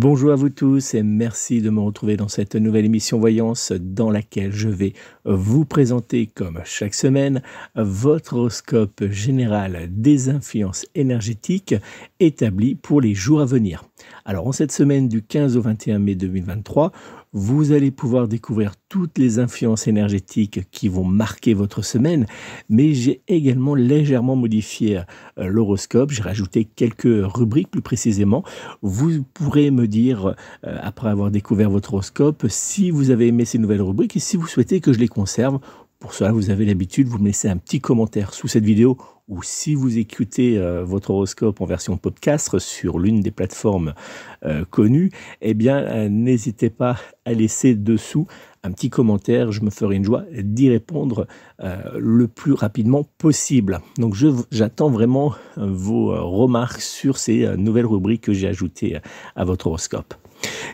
Bonjour à vous tous et merci de me retrouver dans cette nouvelle émission Voyance dans laquelle je vais vous présenter, comme chaque semaine, votre horoscope général des influences énergétiques établi pour les jours à venir. Alors en cette semaine du 15 au 21 mai 2023, vous allez pouvoir découvrir toutes les influences énergétiques qui vont marquer votre semaine, mais j'ai également légèrement modifié l'horoscope, j'ai rajouté quelques rubriques plus précisément. Vous pourrez me dire, après avoir découvert votre horoscope, si vous avez aimé ces nouvelles rubriques et si vous souhaitez que je les conserve. Pour cela, vous avez l'habitude, vous me laissez un petit commentaire sous cette vidéo, ou si vous écoutez votre horoscope en version podcast sur l'une des plateformes connues, eh bien, n'hésitez pas à laisser dessous un petit commentaire. Je me ferai une joie d'y répondre le plus rapidement possible. Donc, j'attends vraiment vos remarques sur ces nouvelles rubriques que j'ai ajoutées à votre horoscope.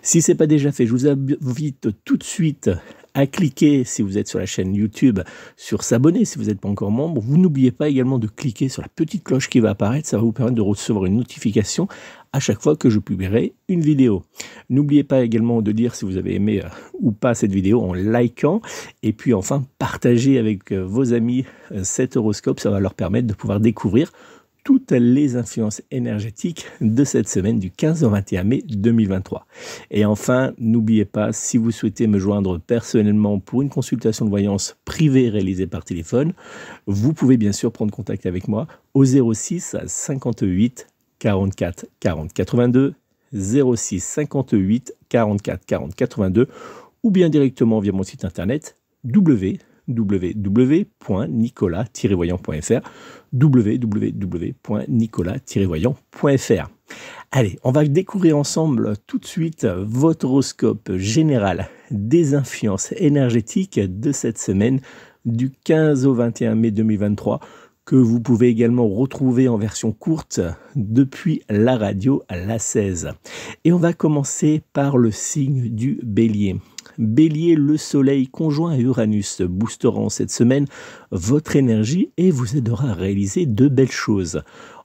Si ce n'est pas déjà fait, je vous invite tout de suite à cliquer, si vous êtes sur la chaîne YouTube, sur s'abonner si vous n'êtes pas encore membre. Vous n'oubliez pas également de cliquer sur la petite cloche qui va apparaître, ça va vous permettre de recevoir une notification à chaque fois que je publierai une vidéo. N'oubliez pas également de dire si vous avez aimé ou pas cette vidéo en likant, et puis enfin partagez avec vos amis cet horoscope, ça va leur permettre de pouvoir découvrir toutes les influences énergétiques de cette semaine du 15 au 21 mai 2023. Et enfin, n'oubliez pas, si vous souhaitez me joindre personnellement pour une consultation de voyance privée réalisée par téléphone, vous pouvez bien sûr prendre contact avec moi au 06 58 44 40 82, 06 58 44 40 82, ou bien directement via mon site internet www.nicolas-voyant.fr, www.nicolas-voyant.fr. Allez, on va découvrir ensemble tout de suite votre horoscope général des influences énergétiques de cette semaine du 15 au 21 mai 2023, que vous pouvez également retrouver en version courte depuis la radio à la 16. Et on va commencer par le signe du Bélier. Bélier, le soleil conjoint à Uranus boostera en cette semaine votre énergie et vous aidera à réaliser de belles choses.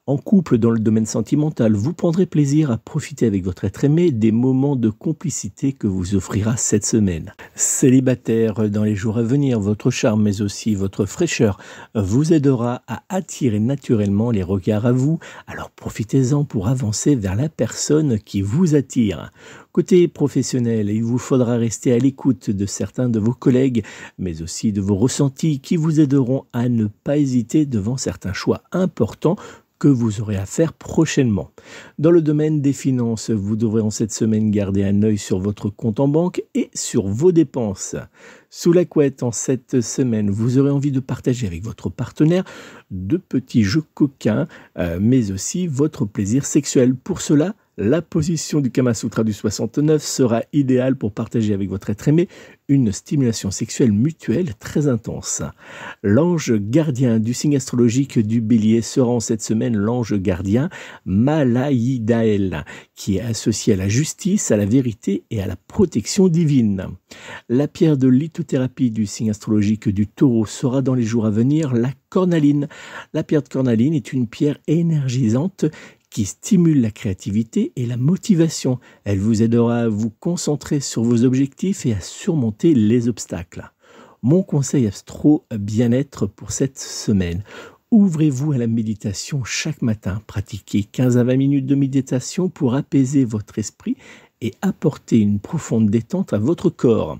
En couple, dans le domaine sentimental, vous prendrez plaisir à profiter avec votre être aimé des moments de complicité que vous offrira cette semaine. Célibataire, dans les jours à venir, votre charme mais aussi votre fraîcheur vous aidera à attirer naturellement les regards à vous, alors profitez-en pour avancer vers la personne qui vous attire. Côté professionnel, il vous faudra rester à l'écoute de certains de vos collègues, mais aussi de vos ressentis qui vous aideront à ne pas hésiter devant certains choix importants que vous aurez à faire prochainement. Dans le domaine des finances, vous devrez en cette semaine garder un œil sur votre compte en banque et sur vos dépenses. Sous la couette, en cette semaine, vous aurez envie de partager avec votre partenaire de petits jeux coquins, mais aussi votre plaisir sexuel. Pour cela, la position du Kama Sutra du 69 sera idéale pour partager avec votre être aimé une stimulation sexuelle mutuelle très intense. L'ange gardien du signe astrologique du Bélier sera en cette semaine l'ange gardien Malaïdaël, qui est associé à la justice, à la vérité et à la protection divine. La pierre de lithothérapie du signe astrologique du Taureau sera dans les jours à venir la cornaline. La pierre de cornaline est une pierre énergisante qui stimule la créativité et la motivation. Elle vous aidera à vous concentrer sur vos objectifs et à surmonter les obstacles. Mon conseil astro bien-être pour cette semaine: ouvrez-vous à la méditation chaque matin. Pratiquez 15 à 20 minutes de méditation pour apaiser votre esprit et apporter une profonde détente à votre corps.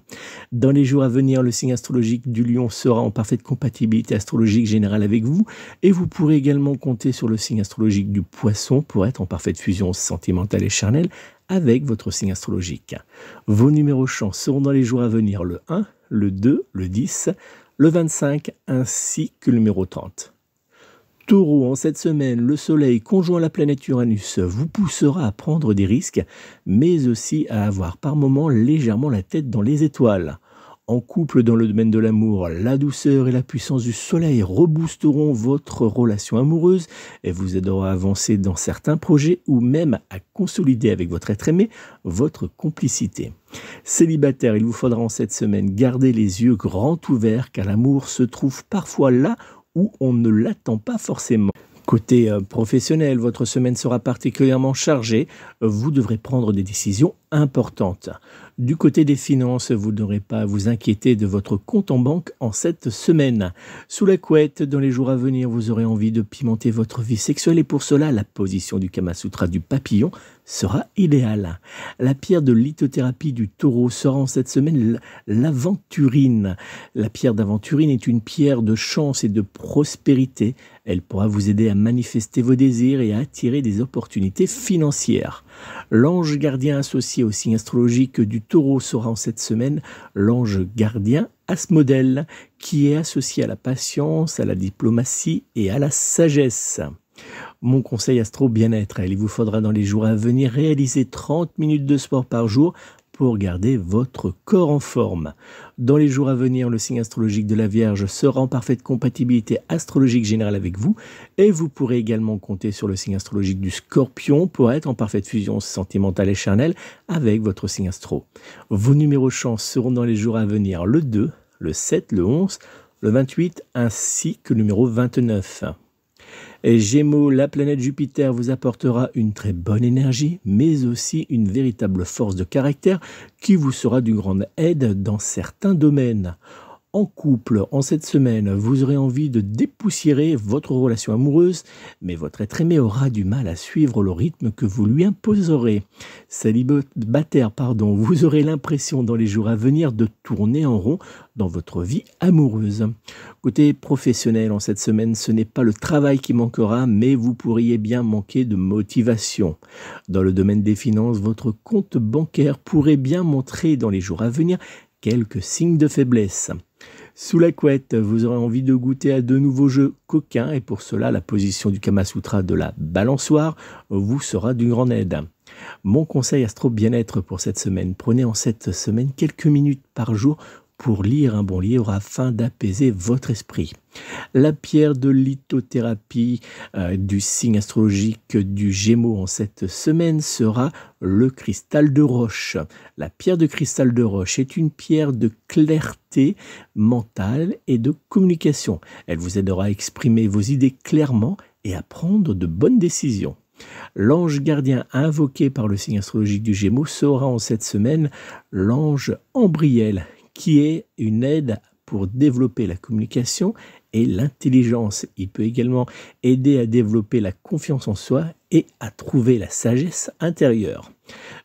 Dans les jours à venir, le signe astrologique du Lion sera en parfaite compatibilité astrologique générale avec vous, et vous pourrez également compter sur le signe astrologique du Poisson pour être en parfaite fusion sentimentale et charnelle avec votre signe astrologique. Vos numéros chance seront dans les jours à venir le 1, le 2, le 10, le 25 ainsi que le numéro 30. Taureau, en cette semaine, le soleil conjoint à la planète Uranus vous poussera à prendre des risques, mais aussi à avoir par moments légèrement la tête dans les étoiles. En couple, dans le domaine de l'amour, la douceur et la puissance du soleil reboosteront votre relation amoureuse et vous aideront à avancer dans certains projets ou même à consolider avec votre être aimé votre complicité. Célibataire, il vous faudra en cette semaine garder les yeux grands ouverts car l'amour se trouve parfois là où on ne l'attend pas forcément. Côté professionnel, votre semaine sera particulièrement chargée. Vous devrez prendre des décisions importantes. Du côté des finances, vous n'aurez pas à vous inquiéter de votre compte en banque en cette semaine. Sous la couette, dans les jours à venir, vous aurez envie de pimenter votre vie sexuelle et pour cela, la position du Kama Sutra du papillon sera idéale. La pierre de lithothérapie du taureau sera en cette semaine l'aventurine. La pierre d'aventurine est une pierre de chance et de prospérité. Elle pourra vous aider à manifester vos désirs et à attirer des opportunités financières. L'ange gardien associé au signe astrologique du taureau sera en cette semaine l'ange gardien Asmodèle, qui est associé à la patience, à la diplomatie et à la sagesse. Mon conseil astro bien-être, il vous faudra dans les jours à venir réaliser 30 minutes de sport par jour pour garder votre corps en forme. Dans les jours à venir, le signe astrologique de la Vierge sera en parfaite compatibilité astrologique générale avec vous et vous pourrez également compter sur le signe astrologique du Scorpion pour être en parfaite fusion sentimentale et charnelle avec votre signe astro. Vos numéros chance seront dans les jours à venir le 2, le 7, le 11, le 28 ainsi que le numéro 29. Et Gémeaux, la planète Jupiter vous apportera une très bonne énergie, mais aussi une véritable force de caractère qui vous sera d'une grande aide dans certains domaines. En couple, en cette semaine, vous aurez envie de dépoussiérer votre relation amoureuse, mais votre être aimé aura du mal à suivre le rythme que vous lui imposerez. Célibataire, vous aurez l'impression dans les jours à venir de tourner en rond dans votre vie amoureuse. Côté professionnel, en cette semaine, ce n'est pas le travail qui manquera, mais vous pourriez bien manquer de motivation. Dans le domaine des finances, votre compte bancaire pourrait bien montrer dans les jours à venir quelques signes de faiblesse. Sous la couette, vous aurez envie de goûter à de nouveaux jeux coquins et pour cela, la position du Kama Sutra de la balançoire vous sera d'une grande aide. Mon conseil astro bien-être pour cette semaine, prenez en cette semaine quelques minutes par jour pour lire un bon livre afin d'apaiser votre esprit. La pierre de lithothérapie du signe astrologique du Gémeaux en cette semaine sera le cristal de roche. La pierre de cristal de roche est une pierre de clarté mentale et de communication. Elle vous aidera à exprimer vos idées clairement et à prendre de bonnes décisions. L'ange gardien invoqué par le signe astrologique du Gémeaux sera en cette semaine l'ange Ambriel, qui est une aide pour développer la communication et l'intelligence. Il peut également aider à développer la confiance en soi et à trouver la sagesse intérieure.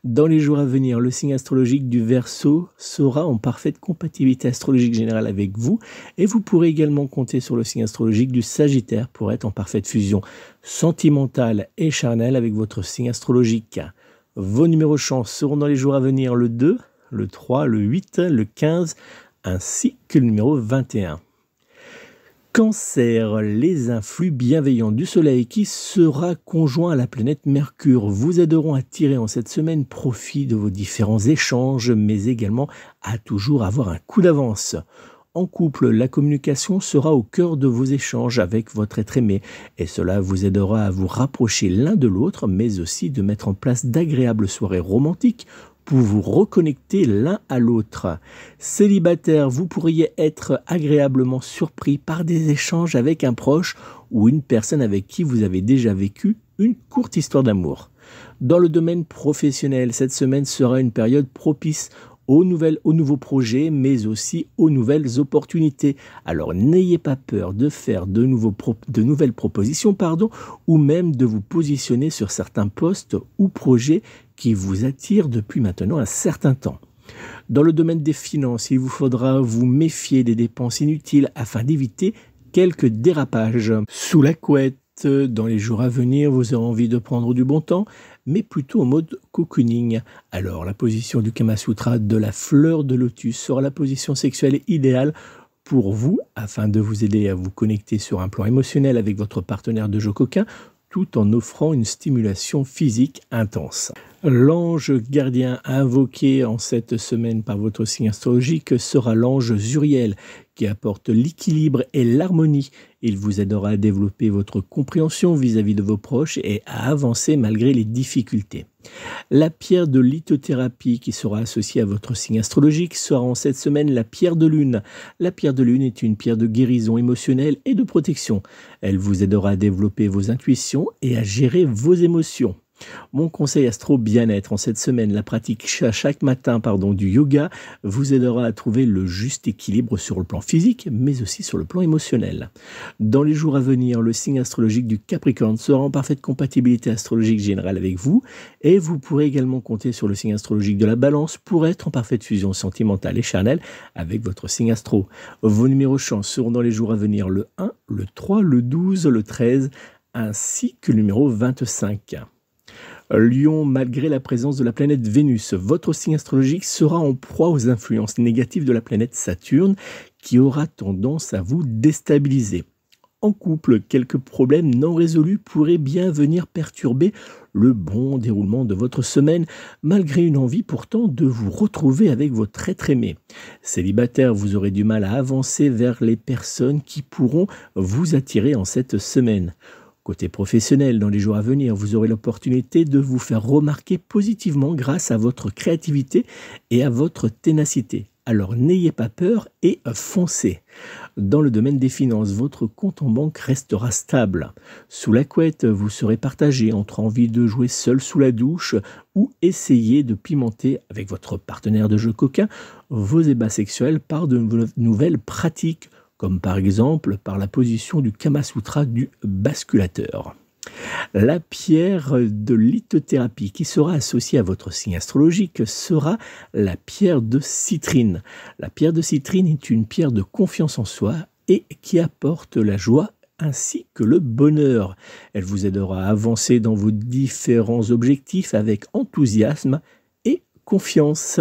Dans les jours à venir, le signe astrologique du Verseau sera en parfaite compatibilité astrologique générale avec vous et vous pourrez également compter sur le signe astrologique du Sagittaire pour être en parfaite fusion sentimentale et charnelle avec votre signe astrologique. Vos numéros chance seront dans les jours à venir le 2, le 3, le 8, le 15, ainsi que le numéro 21. Cancer, les influx bienveillants du Soleil qui sera conjoint à la planète Mercure vous aideront à tirer en cette semaine profit de vos différents échanges, mais également à toujours avoir un coup d'avance. En couple, la communication sera au cœur de vos échanges avec votre être aimé et cela vous aidera à vous rapprocher l'un de l'autre, mais aussi de mettre en place d'agréables soirées romantiques pour vous reconnecter l'un à l'autre. Célibataire, vous pourriez être agréablement surpris par des échanges avec un proche ou une personne avec qui vous avez déjà vécu une courte histoire d'amour. Dans le domaine professionnel, cette semaine sera une période propice aux nouveaux projets, mais aussi aux nouvelles opportunités. Alors n'ayez pas peur de faire de nouvelles propositions, ou même de vous positionner sur certains postes ou projets qui vous attirent depuis maintenant un certain temps. Dans le domaine des finances, il vous faudra vous méfier des dépenses inutiles afin d'éviter quelques dérapages. Sous la couette, dans les jours à venir, vous aurez envie de prendre du bon temps, mais plutôt en mode cocooning. Alors, la position du Kama Sutra de la fleur de lotus sera la position sexuelle idéale pour vous, afin de vous aider à vous connecter sur un plan émotionnel avec votre partenaire de jeu coquin, tout en offrant une stimulation physique intense. L'ange gardien invoqué en cette semaine par votre signe astrologique sera l'ange Zuriel, qui apporte l'équilibre et l'harmonie. Il vous aidera à développer votre compréhension vis-à-vis de vos proches et à avancer malgré les difficultés. La pierre de lithothérapie qui sera associée à votre signe astrologique sera en cette semaine la pierre de lune. La pierre de lune est une pierre de guérison émotionnelle et de protection. Elle vous aidera à développer vos intuitions et à gérer vos émotions. Mon conseil astro bien-être en cette semaine, la pratique chaque matin du yoga vous aidera à trouver le juste équilibre sur le plan physique, mais aussi sur le plan émotionnel. Dans les jours à venir, le signe astrologique du Capricorne sera en parfaite compatibilité astrologique générale avec vous, et vous pourrez également compter sur le signe astrologique de la Balance pour être en parfaite fusion sentimentale et charnelle avec votre signe astro. Vos numéros chance seront dans les jours à venir le 1, le 3, le 12, le 13, ainsi que le numéro 25. Lion, malgré la présence de la planète Vénus, votre signe astrologique sera en proie aux influences négatives de la planète Saturne qui aura tendance à vous déstabiliser. En couple, quelques problèmes non résolus pourraient bien venir perturber le bon déroulement de votre semaine, malgré une envie pourtant de vous retrouver avec votre être aimé. Célibataire, vous aurez du mal à avancer vers les personnes qui pourront vous attirer en cette semaine. Côté professionnel, dans les jours à venir, vous aurez l'opportunité de vous faire remarquer positivement grâce à votre créativité et à votre ténacité. Alors n'ayez pas peur et foncez. Dans le domaine des finances, votre compte en banque restera stable. Sous la couette, vous serez partagé entre envie de jouer seul sous la douche ou essayer de pimenter avec votre partenaire de jeu coquin vos ébats sexuels par de nouvelles pratiques, comme par exemple par la position du Kama Sutra du basculateur. La pierre de lithothérapie qui sera associée à votre signe astrologique sera la pierre de citrine. La pierre de citrine est une pierre de confiance en soi et qui apporte la joie ainsi que le bonheur. Elle vous aidera à avancer dans vos différents objectifs avec enthousiasme et confiance.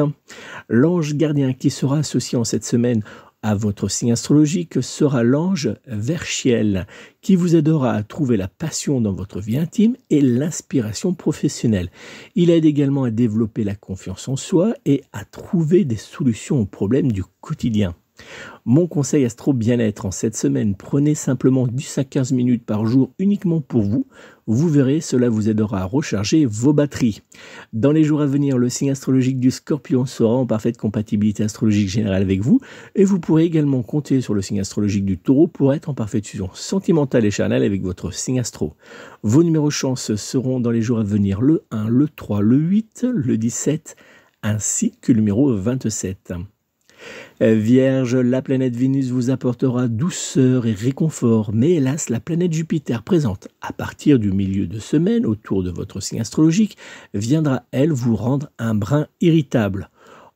L'ange gardien qui sera associé en cette semaine à votre signe astrologique sera l'ange Verchiel, qui vous aidera à trouver la passion dans votre vie intime et l'inspiration professionnelle. Il aide également à développer la confiance en soi et à trouver des solutions aux problèmes du quotidien. Mon conseil astro bien-être en cette semaine, prenez simplement 10 à 15 minutes par jour uniquement pour vous. Vous verrez, cela vous aidera à recharger vos batteries. Dans les jours à venir, le signe astrologique du Scorpion sera en parfaite compatibilité astrologique générale avec vous et vous pourrez également compter sur le signe astrologique du Taureau pour être en parfaite fusion sentimentale et charnelle avec votre signe astro. Vos numéros chance seront dans les jours à venir le 1, le 3, le 8, le 17 ainsi que le numéro 27. Vierge, la planète Vénus vous apportera douceur et réconfort, mais hélas, la planète Jupiter présente à partir du milieu de semaine autour de votre signe astrologique viendra, elle, vous rendre un brin irritable.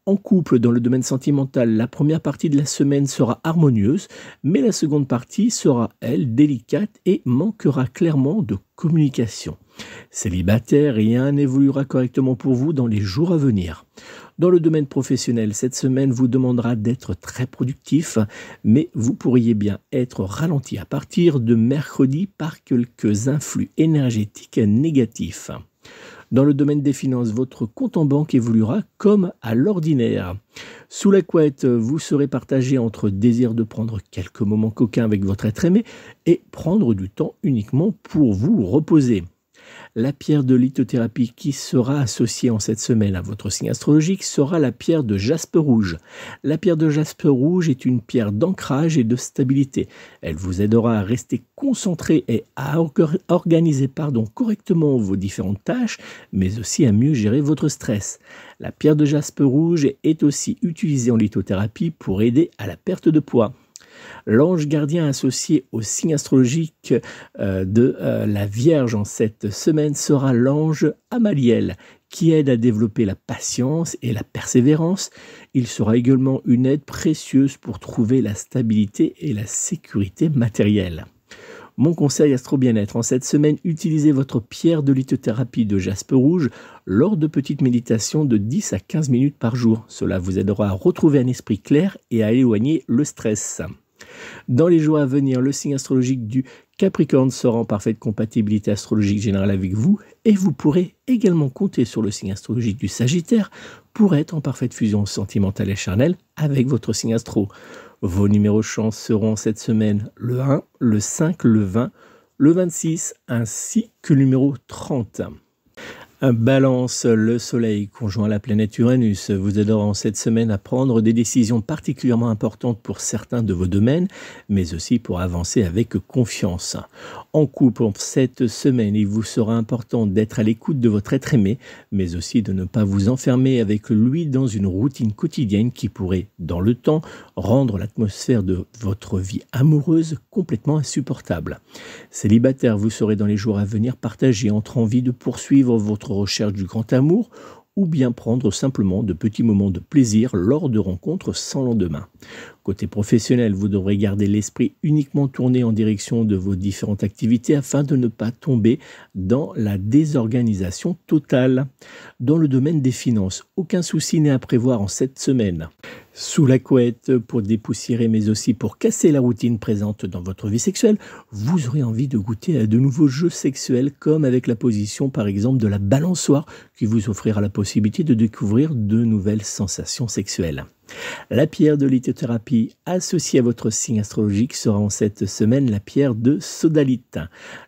En couple, dans le domaine sentimental, la première partie de la semaine sera harmonieuse, mais la seconde partie sera, elle, délicate et manquera clairement de communication. Célibataire, rien n'évoluera correctement pour vous dans les jours à venir. Dans le domaine professionnel, cette semaine vous demandera d'être très productif, mais vous pourriez bien être ralenti à partir de mercredi par quelques influx énergétiques négatifs. Dans le domaine des finances, votre compte en banque évoluera comme à l'ordinaire. Sous la couette, vous serez partagé entre désir de prendre quelques moments coquins avec votre être aimé et prendre du temps uniquement pour vous reposer. La pierre de lithothérapie qui sera associée en cette semaine à votre signe astrologique sera la pierre de jaspe rouge. La pierre de jaspe rouge est une pierre d'ancrage et de stabilité. Elle vous aidera à rester concentré et à organiser correctement vos différentes tâches, mais aussi à mieux gérer votre stress. La pierre de jaspe rouge est aussi utilisée en lithothérapie pour aider à la perte de poids. L'ange gardien associé au signe astrologique de la Vierge en cette semaine sera l'ange Amaliel, qui aide à développer la patience et la persévérance. Il sera également une aide précieuse pour trouver la stabilité et la sécurité matérielle. Mon conseil astro bien-être en cette semaine, utilisez votre pierre de lithothérapie de jaspe rouge lors de petites méditations de 10 à 15 minutes par jour. Cela vous aidera à retrouver un esprit clair et à éloigner le stress. Dans les jours à venir, le signe astrologique du Capricorne sera en parfaite compatibilité astrologique générale avec vous et vous pourrez également compter sur le signe astrologique du Sagittaire pour être en parfaite fusion sentimentale et charnelle avec votre signe astro. Vos numéros chance seront cette semaine le 1, le 5, le 20, le 26 ainsi que le numéro 30. Balance, le Soleil conjoint à la planète Uranus vous aidera en cette semaine à prendre des décisions particulièrement importantes pour certains de vos domaines, mais aussi pour avancer avec confiance. En couple, cette semaine, il vous sera important d'être à l'écoute de votre être aimé, mais aussi de ne pas vous enfermer avec lui dans une routine quotidienne qui pourrait, dans le temps, rendre l'atmosphère de votre vie amoureuse complètement insupportable. Célibataire, vous serez dans les jours à venir partagé entre envie de poursuivre votre recherche du grand amour ou bien prendre simplement de petits moments de plaisir lors de rencontres sans lendemain. Côté professionnel, vous devrez garder l'esprit uniquement tourné en direction de vos différentes activités afin de ne pas tomber dans la désorganisation totale. Dans le domaine des finances, aucun souci n'est à prévoir en cette semaine. Sous la couette, pour dépoussiérer mais aussi pour casser la routine présente dans votre vie sexuelle, vous aurez envie de goûter à de nouveaux jeux sexuels comme avec la position par exemple de la balançoire qui vous offrira la possibilité de découvrir de nouvelles sensations sexuelles. La pierre de lithothérapie associée à votre signe astrologique sera en cette semaine la pierre de sodalite.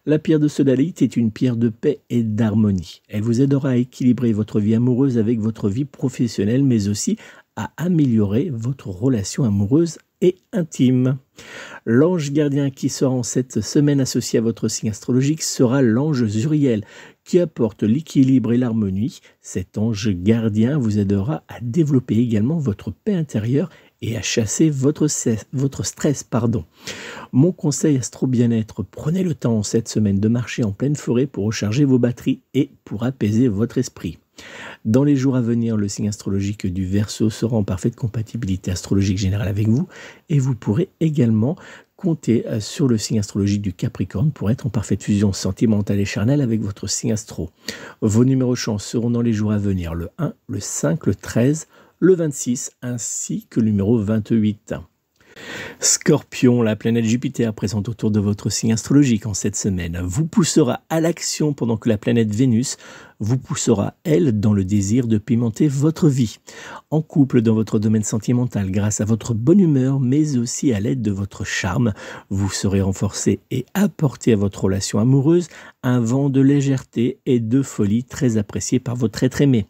La pierre de sodalite est une pierre de paix et d'harmonie. Elle vous aidera à équilibrer votre vie amoureuse avec votre vie professionnelle mais aussi à améliorer votre relation amoureuse et intime. L'ange gardien qui sera en cette semaine associé à votre signe astrologique sera l'ange Zuriel qui apporte l'équilibre et l'harmonie. Cet ange gardien vous aidera à développer également votre paix intérieure et à chasser votre stress. Mon conseil astro bien-être, prenez le temps cette semaine de marcher en pleine forêt pour recharger vos batteries et pour apaiser votre esprit. Dans les jours à venir, le signe astrologique du Verseau sera en parfaite compatibilité astrologique générale avec vous et vous pourrez également compter sur le signe astrologique du Capricorne pour être en parfaite fusion sentimentale et charnelle avec votre signe astro. Vos numéros chance seront dans les jours à venir le 1, le 5, le 13, le 26 ainsi que le numéro 28. Scorpion, la planète Jupiter présente autour de votre signe astrologique en cette semaine vous poussera à l'action pendant que la planète Vénus vous poussera, elle, dans le désir de pimenter votre vie. En couple, dans votre domaine sentimental, grâce à votre bonne humeur, mais aussi à l'aide de votre charme, vous serez renforcé et apporté à votre relation amoureuse un vent de légèreté et de folie très apprécié par votre être aimé.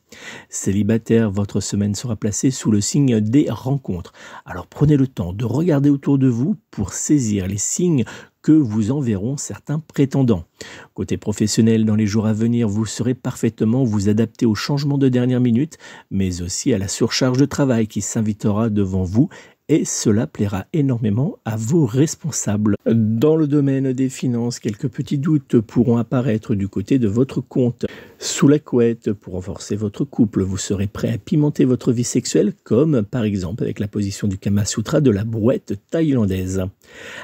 Célibataire, votre semaine sera placée sous le signe des rencontres. Alors prenez le temps de regarder autour de vous pour saisir les signes que vous enverront certains prétendants. Côté professionnel, dans les jours à venir, vous saurez parfaitement vous adapter aux changements de dernière minute, mais aussi à la surcharge de travail qui s'invitera devant vous et cela plaira énormément à vos responsables. Dans le domaine des finances, quelques petits doutes pourront apparaître du côté de votre compte. Sous la couette, pour renforcer votre couple, vous serez prêt à pimenter votre vie sexuelle, comme par exemple avec la position du Kama Sutra de la brouette thaïlandaise.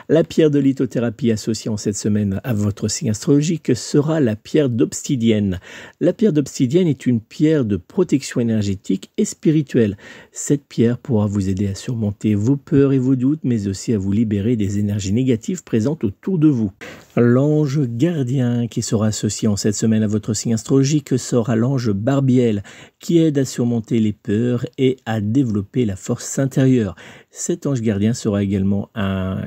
La pierre de lithothérapie associée en cette semaine à votre signe astrologique sera la pierre d'obsidienne. La pierre d'obsidienne est une pierre de protection énergétique et spirituelle. Cette pierre pourra vous aider à surmonter vos peurs et vos doutes, mais aussi à vous libérer des énergies négatives présentes autour de vous. L'ange gardien qui sera associé en cette semaine à votre signe astrologique sera l'ange Barbiel qui aide à surmonter les peurs et à développer la force intérieure. Cet ange gardien sera également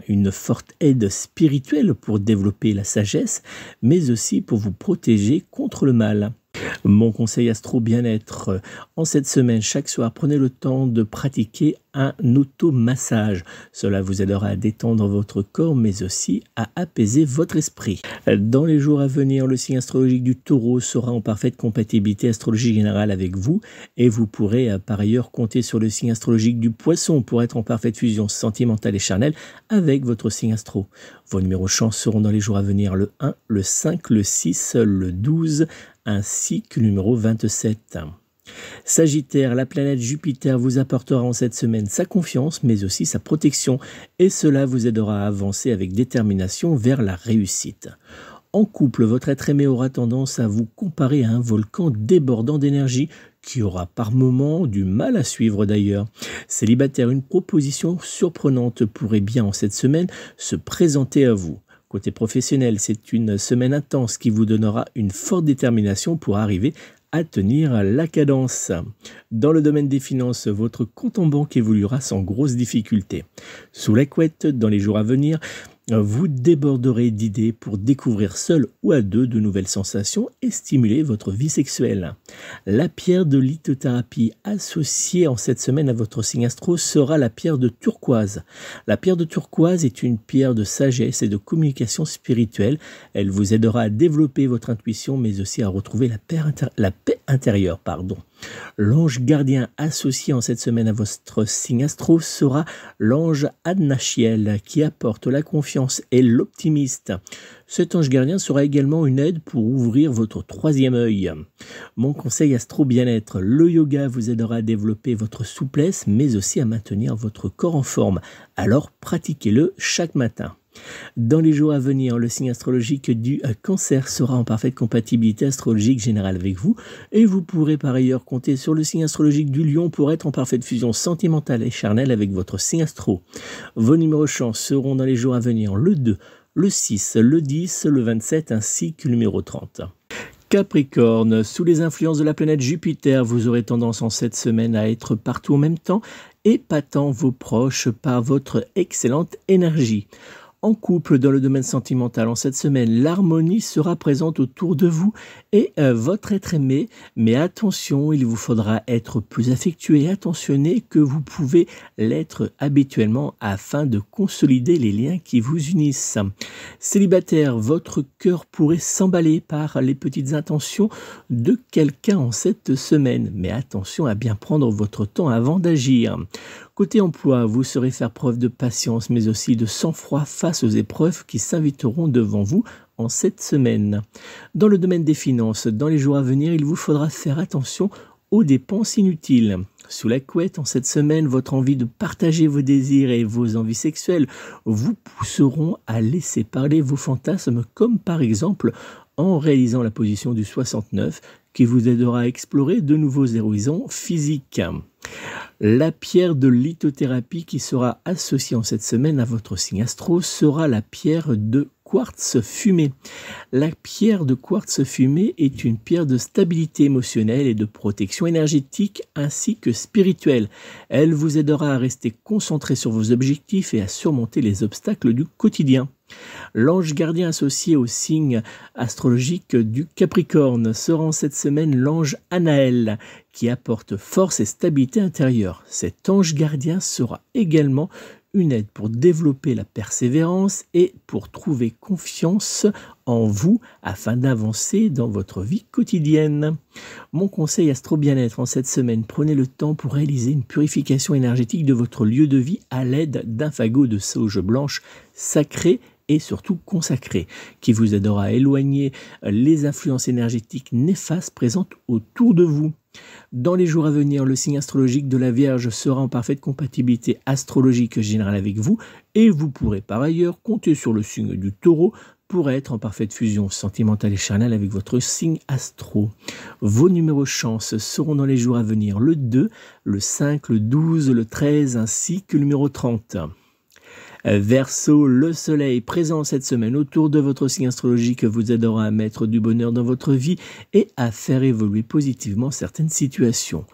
une forte aide spirituelle pour développer la sagesse, mais aussi pour vous protéger contre le mal. Mon conseil astro bien-être, en cette semaine, chaque soir, prenez le temps de pratiquer un automassage. Cela vous aidera à détendre votre corps, mais aussi à apaiser votre esprit. Dans les jours à venir, le signe astrologique du Taureau sera en parfaite compatibilité astrologique générale avec vous et vous pourrez par ailleurs compter sur le signe astrologique du Poisson pour être en parfaite fusion sentimentale et charnelle avec votre signe astro. Vos numéros chance seront dans les jours à venir le 1, le 5, le 6, le 12 ainsi que le numéro 27. Sagittaire, la planète Jupiter vous apportera en cette semaine sa confiance mais aussi sa protection et cela vous aidera à avancer avec détermination vers la réussite. En couple, votre être aimé aura tendance à vous comparer à un volcan débordant d'énergie qui aura par moments du mal à suivre d'ailleurs. Célibataire, une proposition surprenante pourrait bien en cette semaine se présenter à vous. Côté professionnel, c'est une semaine intense qui vous donnera une forte détermination pour arriver à tenir la cadence. Dans le domaine des finances, votre compte en banque évoluera sans grosse difficulté. Sous la couette, dans les jours à venir, Vous déborderez d'idées pour découvrir seul ou à deux de nouvelles sensations et stimuler votre vie sexuelle. La pierre de lithothérapie associée en cette semaine à votre signe astro sera la pierre de turquoise. La pierre de turquoise est une pierre de sagesse et de communication spirituelle. Elle vous aidera à développer votre intuition mais aussi à retrouver la paix intérieure. L'ange gardien associé en cette semaine à votre signe astro sera l'ange Adnachiel qui apporte la confiance et l'optimiste. Cet ange gardien sera également une aide pour ouvrir votre troisième œil. Mon conseil astro bien-être, le yoga vous aidera à développer votre souplesse mais aussi à maintenir votre corps en forme. Alors pratiquez-le chaque matin. Dans les jours à venir, le signe astrologique du Cancer sera en parfaite compatibilité astrologique générale avec vous et vous pourrez par ailleurs compter sur le signe astrologique du Lion pour être en parfaite fusion sentimentale et charnelle avec votre signe astro. Vos numéros chance seront dans les jours à venir le 2, le 6, le 10, le 27 ainsi que le numéro 30. Capricorne, sous les influences de la planète Jupiter, vous aurez tendance en cette semaine à être partout en même temps, épatant vos proches par votre excellente énergie. En couple, dans le domaine sentimental, en cette semaine, l'harmonie sera présente autour de vous et votre être aimé. Mais attention, il vous faudra être plus affectueux et attentionné que vous pouvez l'être habituellement afin de consolider les liens qui vous unissent. Célibataire, votre cœur pourrait s'emballer par les petites intentions de quelqu'un en cette semaine. Mais attention à bien prendre votre temps avant d'agir. Côté emploi, vous saurez faire preuve de patience, mais aussi de sang-froid face aux épreuves qui s'inviteront devant vous en cette semaine. Dans le domaine des finances, dans les jours à venir, il vous faudra faire attention aux dépenses inutiles. Sous la couette, en cette semaine, votre envie de partager vos désirs et vos envies sexuelles vous pousseront à laisser parler vos fantasmes, comme par exemple en réalisant la position du 69 qui vous aidera à explorer de nouveaux horizons physiques. La pierre de lithothérapie qui sera associée en cette semaine à votre signe astro sera la pierre de quartz fumé. La pierre de quartz fumé est une pierre de stabilité émotionnelle et de protection énergétique ainsi que spirituelle. Elle vous aidera à rester concentré sur vos objectifs et à surmonter les obstacles du quotidien. L'ange gardien associé au signe astrologique du Capricorne sera en cette semaine l'ange Anaël qui apporte force et stabilité intérieure. Cet ange gardien sera également une aide pour développer la persévérance et pour trouver confiance en vous afin d'avancer dans votre vie quotidienne. Mon conseil astro bien-être en cette semaine, prenez le temps pour réaliser une purification énergétique de votre lieu de vie à l'aide d'un fagot de sauge blanche sacré et surtout consacré, qui vous aidera à éloigner les influences énergétiques néfastes présentes autour de vous. Dans les jours à venir, le signe astrologique de la Vierge sera en parfaite compatibilité astrologique générale avec vous et vous pourrez par ailleurs compter sur le signe du Taureau pour être en parfaite fusion sentimentale et charnelle avec votre signe astro. Vos numéros chance seront dans les jours à venir le 2, le 5, le 12, le 13 ainsi que le numéro 30. Verseau, le soleil présent cette semaine autour de votre signe astrologique vous aidera à mettre du bonheur dans votre vie et à faire évoluer positivement certaines situations.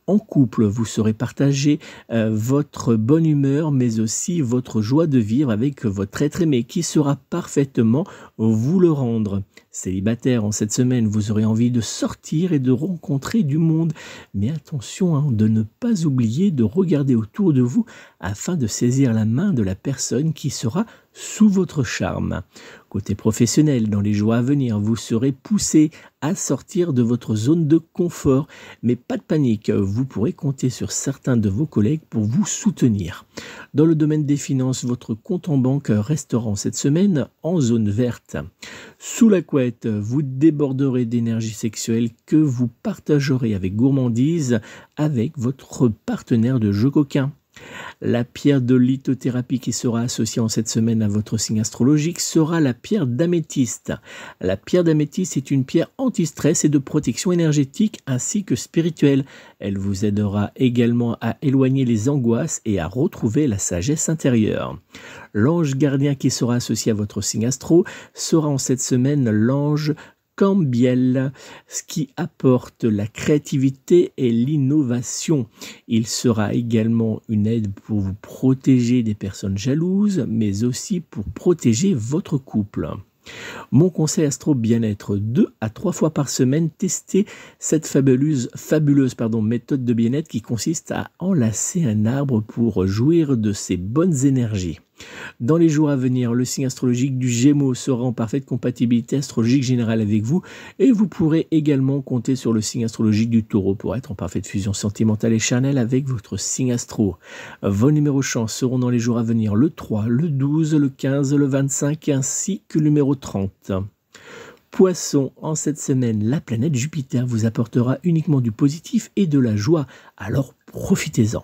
En couple, vous saurez partager votre bonne humeur, mais aussi votre joie de vivre avec votre être aimé qui saura parfaitement vous le rendre. Célibataire, en cette semaine, vous aurez envie de sortir et de rencontrer du monde. Mais attention de ne pas oublier de regarder autour de vous afin de saisir la main de la personne qui sera sous votre charme. Côté professionnel, dans les jours à venir, vous serez poussé à sortir de votre zone de confort. Mais pas de panique, vous pourrez compter sur certains de vos collègues pour vous soutenir. Dans le domaine des finances, votre compte en banque restera en cette semaine en zone verte. Sous la couette, vous déborderez d'énergie sexuelle que vous partagerez avec gourmandise avec votre partenaire de jeu coquin. La pierre de lithothérapie qui sera associée en cette semaine à votre signe astrologique sera la pierre d'améthyste. La pierre d'améthyste est une pierre anti-stress et de protection énergétique ainsi que spirituelle. Elle vous aidera également à éloigner les angoisses et à retrouver la sagesse intérieure. L'ange gardien qui sera associé à votre signe astro sera en cette semaine l'ange Cambiel, ce qui apporte la créativité et l'innovation. Il sera également une aide pour vous protéger des personnes jalouses, mais aussi pour protéger votre couple. Mon conseil astro bien-être, 2 à 3 fois par semaine, testez cette fabuleuse méthode de bien-être qui consiste à enlacer un arbre pour jouir de ses bonnes énergies. Dans les jours à venir, le signe astrologique du Gémeaux sera en parfaite compatibilité astrologique générale avec vous et vous pourrez également compter sur le signe astrologique du Taureau pour être en parfaite fusion sentimentale et charnelle avec votre signe astro. Vos numéros chance seront dans les jours à venir le 3, le 12, le 15, le 25 ainsi que le numéro 30. Poisson, en cette semaine, la planète Jupiter vous apportera uniquement du positif et de la joie, alors profitez-en.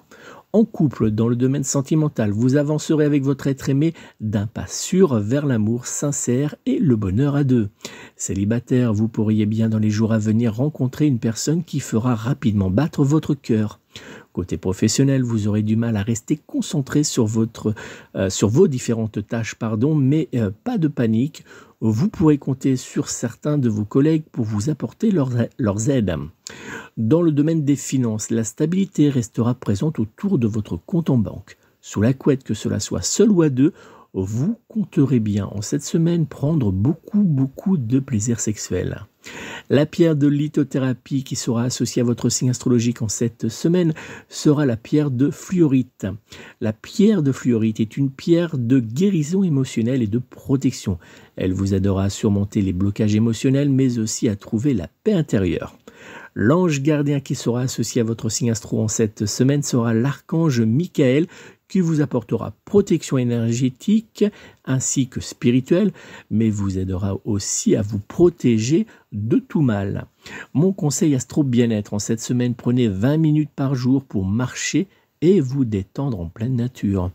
En couple, dans le domaine sentimental, vous avancerez avec votre être aimé d'un pas sûr vers l'amour sincère et le bonheur à deux. Célibataire, vous pourriez bien dans les jours à venir rencontrer une personne qui fera rapidement battre votre cœur. Côté professionnel, vous aurez du mal à rester concentré sur vos différentes tâches, mais pas de panique. Vous pourrez compter sur certains de vos collègues pour vous apporter leurs aides. Dans le domaine des finances, la stabilité restera présente autour de votre compte en banque. Sous la couette, que cela soit seul ou à deux, vous compterez bien en cette semaine prendre beaucoup de plaisir sexuel. La pierre de lithothérapie qui sera associée à votre signe astrologique en cette semaine sera la pierre de fluorite. La pierre de fluorite est une pierre de guérison émotionnelle et de protection. Elle vous aidera à surmonter les blocages émotionnels mais aussi à trouver la paix intérieure. L'ange gardien qui sera associé à votre signe astro en cette semaine sera l'archange Michael qui vous apportera protection énergétique ainsi que spirituelle, mais vous aidera aussi à vous protéger de tout mal. Mon conseil astro bien-être en cette semaine, prenez 20 minutes par jour pour marcher et vous détendre en pleine nature.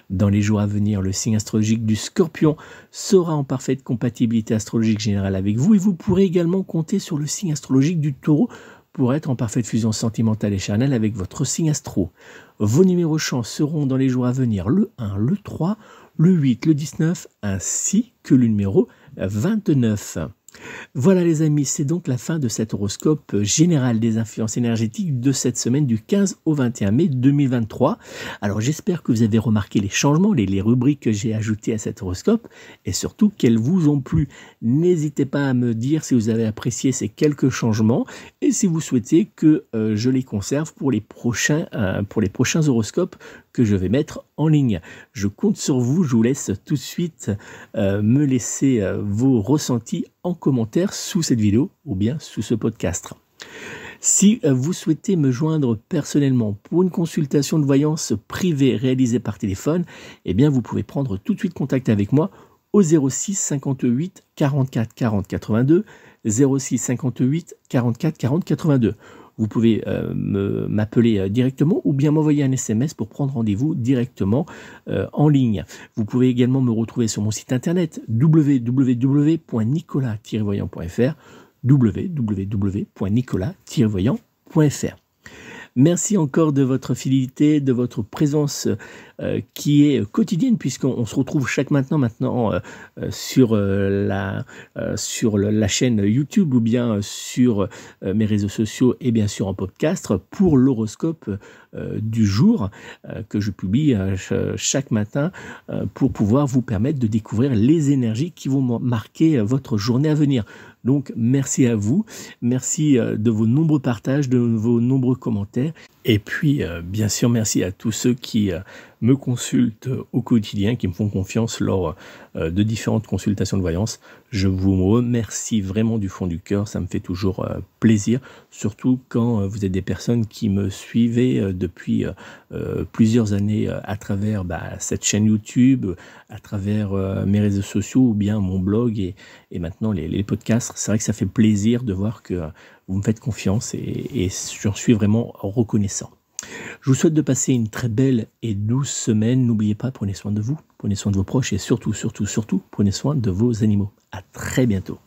Dans les jours à venir, le signe astrologique du Scorpion sera en parfaite compatibilité astrologique générale avec vous et vous pourrez également compter sur le signe astrologique du Taureau pour être en parfaite fusion sentimentale et charnelle avec votre signe astro. Vos numéros chance seront dans les jours à venir le 1, le 3, le 8, le 19 ainsi que le numéro 29. Voilà les amis, c'est donc la fin de cet horoscope général des influences énergétiques de cette semaine du 15 au 21 mai 2023. Alors j'espère que vous avez remarqué les changements, les rubriques que j'ai ajoutées à cet horoscope et surtout qu'elles vous ont plu. N'hésitez pas à me dire si vous avez apprécié ces quelques changements et si vous souhaitez que je les conserve pour les prochains horoscopes que je vais mettre en ligne. Je compte sur vous, je vous laisse tout de suite me laisser vos ressentis en commentaire sous cette vidéo ou bien sous ce podcast. Si vous souhaitez me joindre personnellement pour une consultation de voyance privée réalisée par téléphone, eh bien vous pouvez prendre tout de suite contact avec moi au 06 58 44 40 82, 06 58 44 40 82. Vous pouvez m'appeler directement ou bien m'envoyer un SMS pour prendre rendez-vous directement en ligne. Vous pouvez également me retrouver sur mon site internet www.nicolas-voyant.fr www.nicolas-voyant.fr. Merci encore de votre fidélité, de votre présence qui est quotidienne puisqu'on se retrouve chaque maintenant sur la chaîne YouTube ou bien sur mes réseaux sociaux et bien sûr en podcast pour l'horoscope du jour que je publie chaque matin pour pouvoir vous permettre de découvrir les énergies qui vont marquer votre journée à venir. Donc merci à vous, merci de vos nombreux partages, de vos nombreux commentaires et puis bien sûr merci à tous ceux qui me consultent au quotidien, qui me font confiance lors de différentes consultations de voyance. Je vous remercie vraiment du fond du cœur, ça me fait toujours plaisir, surtout quand vous êtes des personnes qui me suivez depuis plusieurs années à travers cette chaîne YouTube, à travers mes réseaux sociaux ou bien mon blog et maintenant les podcasts. C'est vrai que ça fait plaisir de voir que vous me faites confiance et j'en suis vraiment reconnaissant. Je vous souhaite de passer une très belle et douce semaine. N'oubliez pas, prenez soin de vous, prenez soin de vos proches et surtout, prenez soin de vos animaux. À très bientôt.